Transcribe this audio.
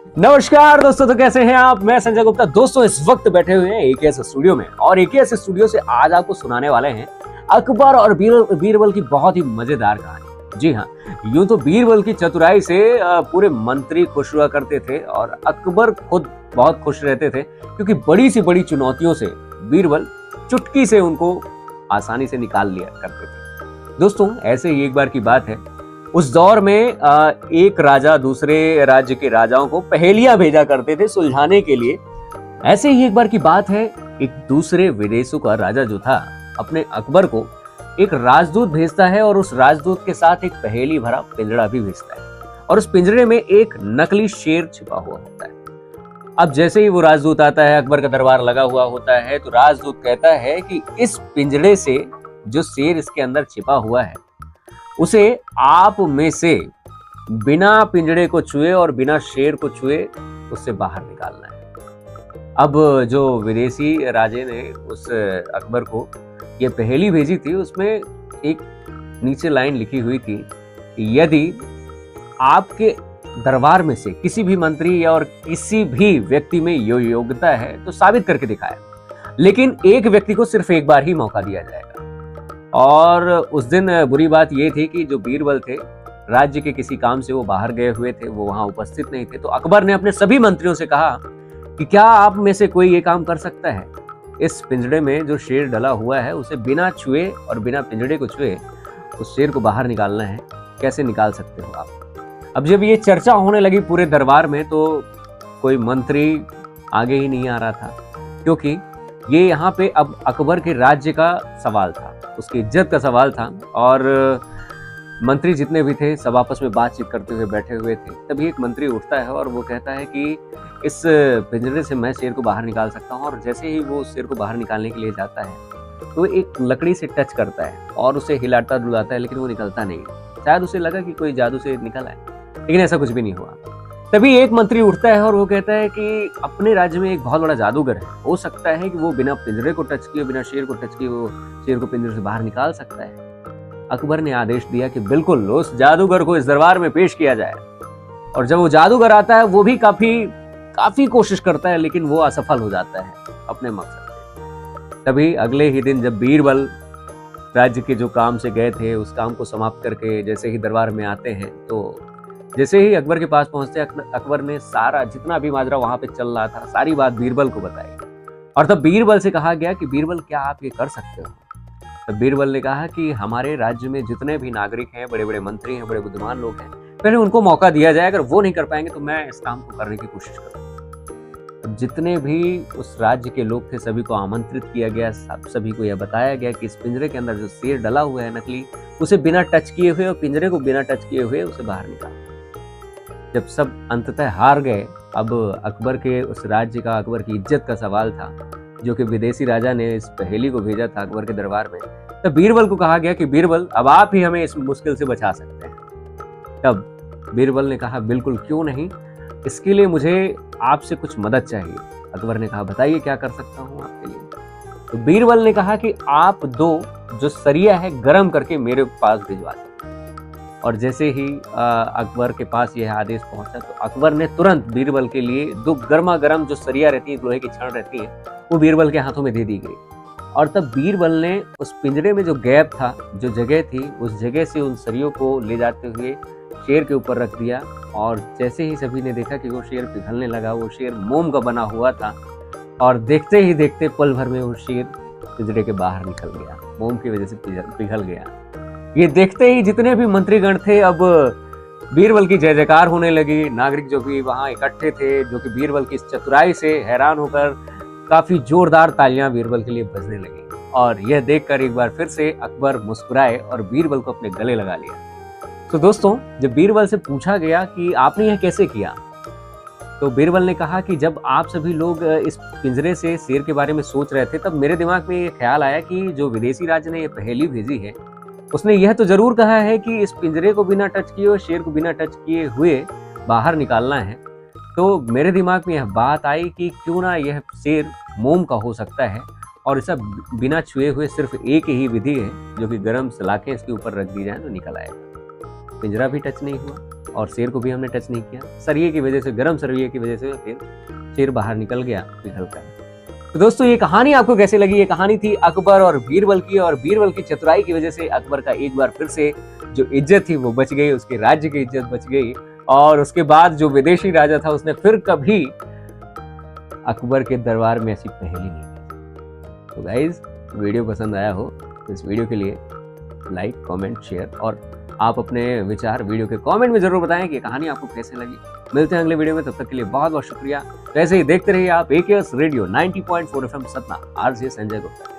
नमस्कार दोस्तों, तो कैसे हैं आप। मैं संजय गुप्ता। दोस्तों इस वक्त बैठे हुए हैं एकेएस स्टूडियो में, और एकेएस स्टूडियो से आज आपको सुनाने वाले हैं अकबर और बीरबल की बहुत ही मजेदार कहानी। जी हाँ, यूं तो बीरबल की चतुराई से पूरे मंत्री खुश हुआ करते थे और अकबर खुद बहुत खुश रहते थे, क्योंकि बड़ी सी बड़ी चुनौतियों से बीरबल चुटकी से उनको आसानी से निकाल लिया करते थे। दोस्तों ऐसे ही एक बार की बात है, उस दौर में एक राजा दूसरे राज्य के राजाओं को पहेलियां भेजा करते थे सुलझाने के लिए। ऐसे ही एक बार की बात है, एक दूसरे विदेशों का राजा जो था अपने अकबर को एक राजदूत भेजता है, और उस राजदूत के साथ एक पहेली भरा पिंजड़ा भी भेजता है, और उस पिंजरे में एक नकली शेर छिपा हुआ होता है। अब जैसे ही वो राजदूत आता है, अकबर का दरबार लगा हुआ होता है, तो राजदूत कहता है कि इस पिंजरे से जो शेर इसके अंदर छिपा हुआ है उसे आप में से बिना पिंजड़े को छुए और बिना शेर को छुए उससे बाहर निकालना है। अब जो विदेशी राजे ने उस अकबर को ये पहेली भेजी थी, उसमें एक नीचे लाइन लिखी हुई थी कि यदि आपके दरबार में से किसी भी मंत्री या और किसी भी व्यक्ति में योग्यता है तो साबित करके दिखाए, लेकिन एक व्यक्ति को सिर्फ एक बार ही मौका दिया जाएगा। और उस दिन बुरी बात यह थी कि जो बीरबल थे, राज्य के किसी काम से वो बाहर गए हुए थे, वो वहां उपस्थित नहीं थे। तो अकबर ने अपने सभी मंत्रियों से कहा कि क्या आप में से कोई ये काम कर सकता है, इस पिंजड़े में जो शेर डला हुआ है उसे बिना छुए और बिना पिंजड़े को छुए उस शेर को बाहर निकालना है, कैसे निकाल सकते हो आप। अब जब ये चर्चा होने लगी पूरे दरबार में, तो कोई मंत्री आगे ही नहीं आ रहा था, क्योंकि ये यहाँ पे अब अकबर के राज्य का सवाल था, उसकी इज्जत का सवाल था। और मंत्री जितने भी थे सब आपस में बातचीत करते हुए बैठे हुए थे। तभी एक मंत्री उठता है और वो कहता है कि इस पिंजरे से मैं शेर को बाहर निकाल सकता हूँ। और जैसे ही वो शेर को बाहर निकालने के लिए जाता है तो एक लकड़ी से टच करता है और उसे हिलाता डुलाता है, लेकिन वो निकलता नहीं। शायद उसे लगा कि कोई जादू से निकल आए, लेकिन ऐसा कुछ भी नहीं हुआ। तभी एक मंत्री उठता है और वो कहता है कि अपने राज्य में एक बहुत बड़ा जादूगर है, हो सकता है कि वो बिना पिंजरे को टच किए, बिना शेर को टच किए वो शेर को पिंजरे से बाहर निकाल सकता है। अकबर ने आदेश दिया कि बिल्कुल उस जादूगर को इस दरबार में पेश किया जाए। और जब वो जादूगर आता है, वो भी काफी कोशिश करता है, लेकिन वो असफल हो जाता है अपने मकसद में। तभी अगले ही दिन जब बीरबल राज्य के जो काम से गए थे उस काम को समाप्त करके जैसे ही दरबार में आते हैं, तो जैसे ही अकबर के पास पहुंचते, अकबर ने सारा जितना भी माजरा वहां पे चल रहा था सारी बात बीरबल को बताई। और तब बीरबल से कहा गया कि बीरबल क्या आप ये कर सकते हो। तब बीरबल ने कहा कि हमारे राज्य में जितने भी नागरिक हैं, बड़े बड़े मंत्री हैं, बड़े बुद्धिमान लोग हैं, पहले उनको मौका दिया जाए। अगर वो नहीं कर पाएंगे तो मैं इस काम को करने की कोशिश करूंगा। जितने भी उस राज्य के लोग थे सभी को आमंत्रित किया गया, सभी को यह बताया गया कि इस पिंजरे के अंदर जो शेर डला हुआ है नकली, उसे बिना टच किए हुए और पिंजरे को बिना टच किए हुए उसे बाहर निकाला। जब सब अंततः हार गए, अब अकबर के उस राज्य का, अकबर की इज्जत का सवाल था, जो कि विदेशी राजा ने इस पहेली को भेजा था अकबर के दरबार में, तब बीरबल को कहा गया कि बीरबल अब आप ही हमें इस मुश्किल से बचा सकते हैं। तब बीरबल ने कहा बिल्कुल, क्यों नहीं, इसके लिए मुझे आपसे कुछ मदद चाहिए। अकबर ने कहा बताइए क्या कर सकता हूँ आपके लिए। तो बीरबल ने कहा कि आप दो जो सरिया है गरम करके मेरे पास भिजवा दें। और जैसे ही अकबर के पास यह आदेश पहुंचा, तो अकबर ने तुरंत बीरबल के लिए दो गर्मा गर्म जो सरिया रहती है, लोहे की छड़ रहती है, वो बीरबल के हाथों में दे दी गई। और तब बीरबल ने उस पिंजरे में जो गैप था, जो जगह थी, उस जगह से उन सरियों को ले जाते हुए शेर के ऊपर रख दिया। और जैसे ही सभी ने देखा कि वो शेर पिघलने लगा, वो शेर मोम का बना हुआ था, और देखते ही देखते पल भर में वो शेर पिंजरे के बाहर निकल गया, मोम की वजह से पिघल गया। ये देखते ही जितने भी मंत्रीगण थे, अब बीरबल की जय जयकार होने लगी। नागरिक जो भी वहां इकट्ठे थे, जो कि बीरबल की इस चतुराई से हैरान होकर काफी जोरदार तालियां बीरबल के लिए बजने लगी। और यह देखकर एक बार फिर से अकबर मुस्कुराए और बीरबल को अपने गले लगा लिया। तो दोस्तों, जब बीरबल से पूछा गया कि आपने यह कैसे किया, तो बीरबल ने कहा कि जब आप सभी लोग इस पिंजरे से शेर के बारे में सोच रहे थे, तब मेरे दिमाग में ये ख्याल आया कि जो विदेशी राज ने ये पहेली भेजी है, उसने यह तो जरूर कहा है कि इस पिंजरे को बिना टच किए और शेर को बिना टच किए हुए बाहर निकालना है। तो मेरे दिमाग में यह बात आई कि क्यों ना यह शेर मोम का हो सकता है, और इसे बिना छुए हुए सिर्फ एक ही विधि है, जो कि गर्म सलाखें इसके ऊपर रख दी जाए तो निकल आएगा। पिंजरा भी टच नहीं हुआ और शेर को भी हमने टच नहीं किया। सरिये की वजह से, गर्म सरिये की वजह से फिर शेर बाहर निकल गया पिघल कर। तो दोस्तों ये कहानी आपको कैसे लगी? ये कहानी थी अकबर और बीरबल की, और बीरबल की चतुराई की वजह से अकबर का एक बार फिर से जो इज्जत थी वो बच गई, उसके राज्य की इज्जत बच गई। और उसके बाद जो विदेशी राजा था उसने फिर कभी अकबर के दरबार में ऐसी पहेली नहीं की। तो गाइज वीडियो पसंद आया हो तो इस वीडियो के लिए लाइक, कमेंट, शेयर और आप अपने विचार वीडियो के कमेंट में जरूर बताएं कि कहानी आपको कैसे लगी। मिलते हैं अगले वीडियो में, तब तक के लिए बहुत बहुत शुक्रिया। वैसे ही देखते रहिए आप AKS radio 90.4 FM Satna, RJ Sanjay Gupta.